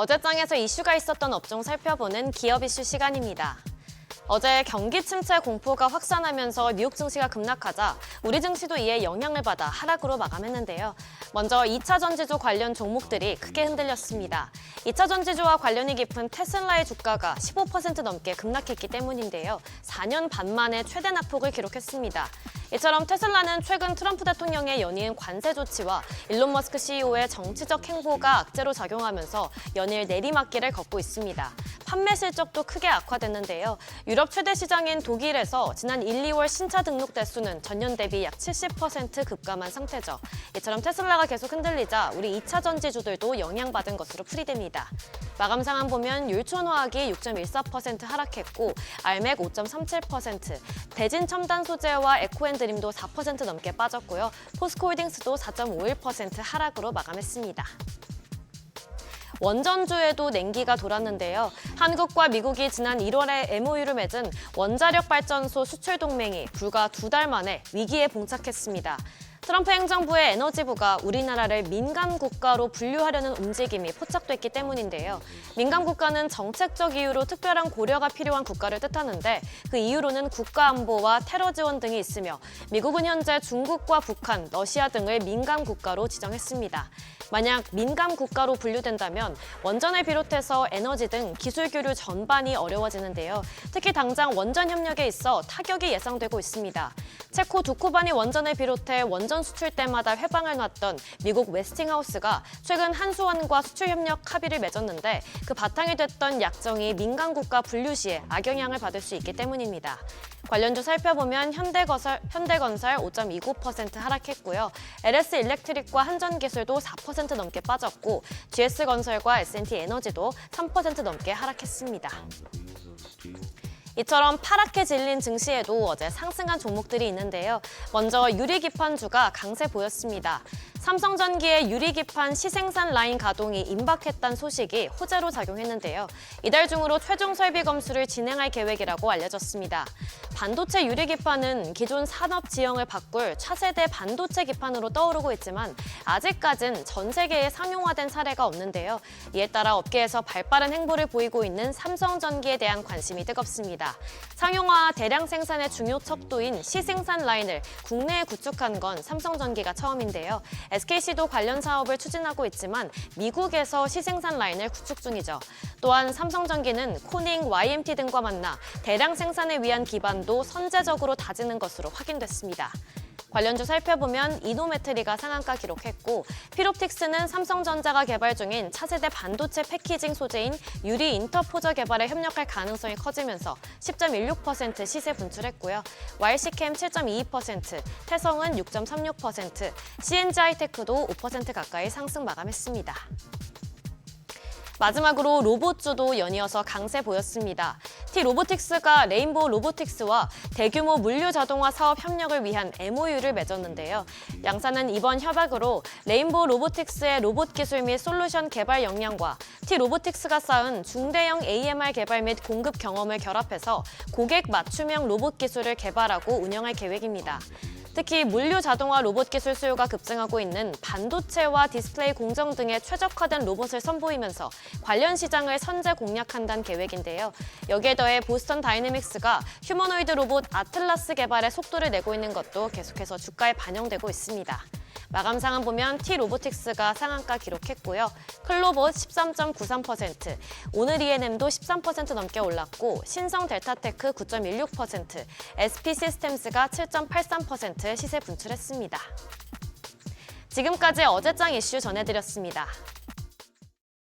어제장에서 이슈가 있었던 업종 살펴보는 기업 이슈 시간입니다. 어제 경기 침체 공포가 확산하면서 미국 증시가 급락하자 우리 증시도 이에 영향을 받아 하락으로 마감했는데요. 먼저 2차 전지주 관련 종목들이 크게 흔들렸습니다. 2차 전지주와 관련이 깊은 테슬라의 주가가 15% 넘게 급락했기 때문인데요. 4년 반 만에 최대 낙폭을 기록했습니다. 이처럼 테슬라는 최근 트럼프 대통령의 연이은 관세 조치와 일론 머스크 CEO의 정치적 행보가 악재로 작용하면서 연일 내리막길을 걷고 있습니다. 판매 실적도 크게 악화됐는데요. 유럽 최대 시장인 독일에서 지난 1, 2월 신차 등록 대수는 전년 대비 약 70% 급감한 상태죠. 이처럼 테슬라가 계속 흔들리자 우리 2차 전지주들도 영향받은 것으로 풀이됩니다. 마감 상황 보면 율촌화학이 6.14% 하락했고 알맥 5.37%, 대진 첨단 소재와 에코앤드림도 4% 넘게 빠졌고요. 포스코홀딩스도 4.51% 하락으로 마감했습니다. 원전주에도 냉기가 돌았는데요. 한국과 미국이 지난 1월에 MOU를 맺은 원자력 발전소 수출 동맹이 불과 2달 만에 위기에 봉착했습니다. 트럼프 행정부의 에너지부가 우리나라를 민감 국가로 분류하려는 움직임이 포착됐기 때문인데요. 민감 국가는 정책적 이유로 특별한 고려가 필요한 국가를 뜻하는데 그 이유로는 국가안보와 테러 지원 등이 있으며 미국은 현재 중국과 북한, 러시아 등을 민감 국가로 지정했습니다. 만약 민감 국가로 분류된다면 원전을 비롯해서 에너지 등 기술 교류 전반이 어려워지는데요. 특히 당장 원전 협력에 있어 타격이 예상되고 있습니다. 체코 두코바니 원전을 비롯해 원전 수출 때마다 회방을 놨던 미국 웨스팅하우스가 최근 한수원과 수출 협력 합의를 맺었는데 그 바탕이 됐던 약정이 민간 국가 분류 시에 악영향을 받을 수 있기 때문입니다. 관련주 살펴보면 현대건설 5.29% 하락했고요. LS일렉트릭과 한전기술도 4% 넘게 빠졌고 GS건설과 S&T 에너지도 3% 넘게 하락했습니다. 이처럼 파랗게 질린 증시에도 어제 상승한 종목들이 있는데요. 먼저 유리기판주가 강세 보였습니다. 삼성전기의 유리기판 시생산 라인 가동이 임박했다는 소식이 호재로 작용했는데요. 이달 중으로 최종 설비 검수를 진행할 계획이라고 알려졌습니다. 반도체 유리기판은 기존 산업 지형을 바꿀 차세대 반도체 기판으로 떠오르고 있지만 아직까진 전 세계에 상용화된 사례가 없는데요. 이에 따라 업계에서 발빠른 행보를 보이고 있는 삼성전기에 대한 관심이 뜨겁습니다. 상용화와 대량 생산의 중요 척도인 시생산 라인을 국내에 구축한 건 삼성전기가 처음인데요. SKC도 관련 사업을 추진하고 있지만 미국에서 시생산 라인을 구축 중이죠. 또한 삼성전기는 코닝, YMT 등과 만나 대량 생산을 위한 기반도 선제적으로 다지는 것으로 확인됐습니다. 관련주 살펴보면 이노메트리가 상한가 기록했고 필옵틱스는 삼성전자가 개발 중인 차세대 반도체 패키징 소재인 유리 인터포저 개발에 협력할 가능성이 커지면서 10.16% 시세 분출했고요. YC캠 7.22%, 태성은 6.36%, CNG하이테크도 5% 가까이 상승 마감했습니다. 마지막으로 로봇주도 연이어서 강세 보였습니다. T로보틱스가 레인보우 로보틱스와 대규모 물류 자동화 사업 협력을 위한 MOU를 맺었는데요. 양사는 이번 협약으로 레인보우 로보틱스의 로봇 기술 및 솔루션 개발 역량과 T로보틱스가 쌓은 중대형 AMR 개발 및 공급 경험을 결합해서 고객 맞춤형 로봇 기술을 개발하고 운영할 계획입니다. 특히 물류 자동화 로봇 기술 수요가 급증하고 있는 반도체와 디스플레이 공정 등에 최적화된 로봇을 선보이면서 관련 시장을 선제 공략한다는 계획인데요. 여기에 더해 보스턴 다이내믹스가 휴머노이드 로봇 아틀라스 개발에 속도를 내고 있는 것도 계속해서 주가에 반영되고 있습니다. 마감 상황 보면 T로보틱스가 상한가 기록했고요. 클로봇 13.93%, 오늘 E&M도 13% 넘게 올랐고 신성 델타테크 9.16%, SP시스템스가 7.83% 시세 분출했습니다. 지금까지 어제장 이슈 전해드렸습니다.